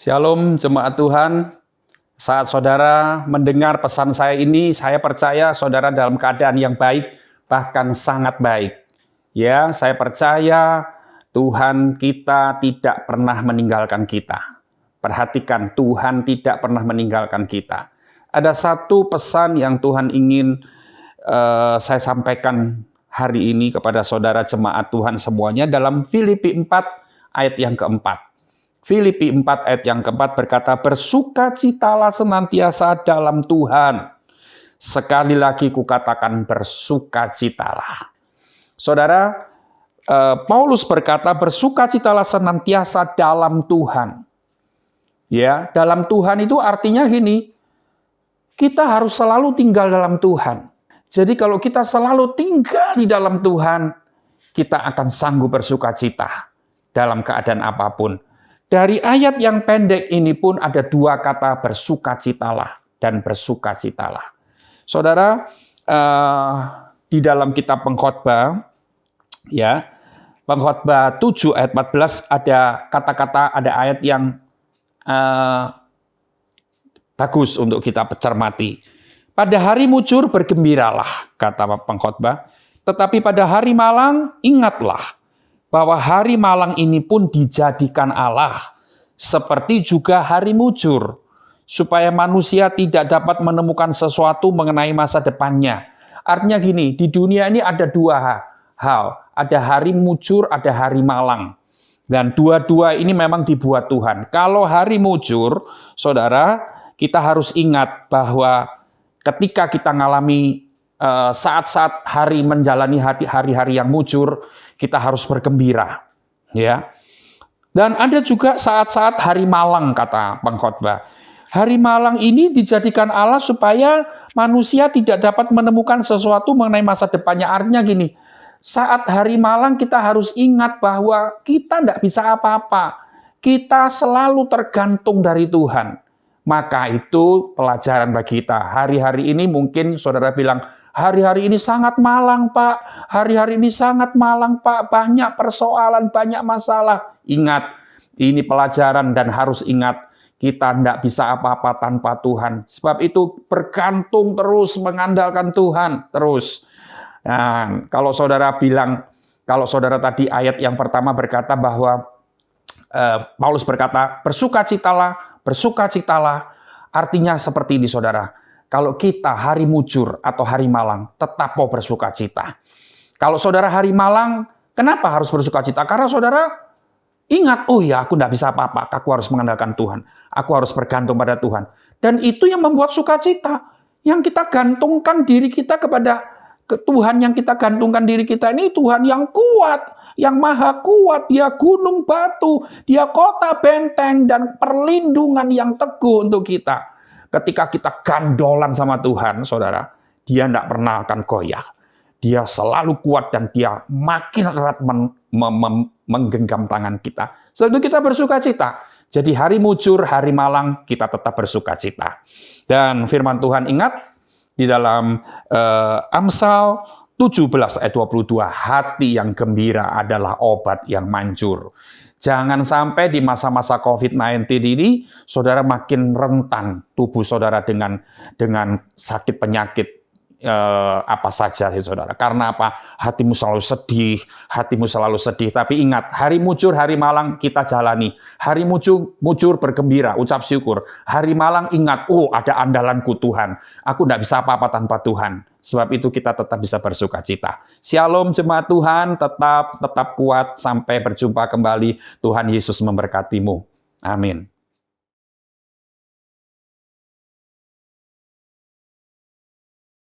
Shalom jemaat Tuhan. Saat saudara mendengar pesan saya ini, saya percaya saudara dalam keadaan yang baik, bahkan sangat baik. Ya, saya percaya Tuhan kita tidak pernah meninggalkan kita. Perhatikan, Tuhan tidak pernah meninggalkan kita. Ada satu pesan yang Tuhan ingin saya sampaikan hari ini kepada saudara jemaat Tuhan semuanya dalam Filipi 4 ayat yang keempat. Filipi 4 ayat yang keempat berkata, bersukacitalah senantiasa dalam Tuhan. Sekali lagi kukatakan bersukacitalah. Saudara, Paulus berkata bersukacitalah senantiasa dalam Tuhan. Ya, dalam Tuhan itu artinya gini, kita harus selalu tinggal dalam Tuhan. Jadi kalau kita selalu tinggal di dalam Tuhan, kita akan sanggup bersukacita dalam keadaan apapun. Dari ayat yang pendek ini pun ada dua kata bersukacitalah dan bersukacitalah. Saudara, di dalam kitab Pengkhotbah, ya, Pengkhotbah 7 ayat 14 ada kata-kata, ada ayat yang bagus untuk kita cermati. Pada hari mujur bergembiralah, kata Pengkhotbah, tetapi pada hari malang ingatlah bahwa hari malang ini pun dijadikan Allah, seperti juga hari mujur, supaya manusia tidak dapat menemukan sesuatu mengenai masa depannya. Artinya gini, di dunia ini ada dua hal, ada hari mujur, ada hari malang. Dan dua-dua ini memang dibuat Tuhan. Kalau hari mujur, saudara, kita harus ingat bahwa ketika kita mengalami saat-saat hari menjalani hari-hari yang mujur, kita harus bergembira, ya. Dan ada juga saat-saat hari malang, kata Pengkhotbah. Hari malang ini dijadikan Allah supaya manusia tidak dapat menemukan sesuatu mengenai masa depannya. Artinya gini, saat hari malang kita harus ingat bahwa kita tidak bisa apa-apa. Kita selalu tergantung dari Tuhan. Maka itu pelajaran bagi kita. Hari-hari ini mungkin saudara bilang, hari-hari ini sangat malang, Pak. Hari-hari ini sangat malang, Pak. Banyak persoalan, banyak masalah. Ingat, ini pelajaran dan harus ingat, kita tidak bisa apa-apa tanpa Tuhan. Sebab itu bergantung terus, mengandalkan Tuhan terus. Nah, kalau saudara bilang, kalau saudara tadi ayat yang pertama berkata bahwa Paulus berkata, bersukacitalah, bersukacitalah. Artinya seperti ini, saudara. Kalau kita hari mujur atau hari malang, tetap mau bersukacita. Kalau saudara hari malang, kenapa harus bersukacita? Karena saudara ingat, oh ya, aku tidak bisa apa-apa. Aku harus mengandalkan Tuhan. Aku harus bergantung pada Tuhan. Dan itu yang membuat sukacita. Yang kita gantungkan diri kita kepada Tuhan, yang kita gantungkan diri kita ini Tuhan yang kuat, yang maha kuat. Dia gunung batu, dia kota benteng dan perlindungan yang teguh untuk kita. Ketika kita gandolan sama Tuhan, saudara, dia tidak pernah akan goyah. Dia selalu kuat dan dia makin erat menggenggam tangan kita. Setelah itu kita bersukacita. Jadi hari mujur, hari malang, kita tetap bersukacita. Dan firman Tuhan ingat, di dalam Amsal 17 ayat 22, hati yang gembira adalah obat yang manjur. Jangan sampai di masa-masa COVID-19 ini, saudara makin rentan tubuh saudara dengan sakit penyakit apa saja, saudara. Karena apa? Hatimu selalu sedih. Tapi ingat, hari mujur, hari malang kita jalani. Hari mujur bergembira, ucap syukur. Hari malang ingat, oh ada andalanku Tuhan. Aku tidak bisa apa-apa tanpa Tuhan. Sebab itu kita tetap bisa bersukacita. Shalom jemaat Tuhan, tetap kuat sampai berjumpa kembali. Tuhan Yesus memberkatimu. Amin.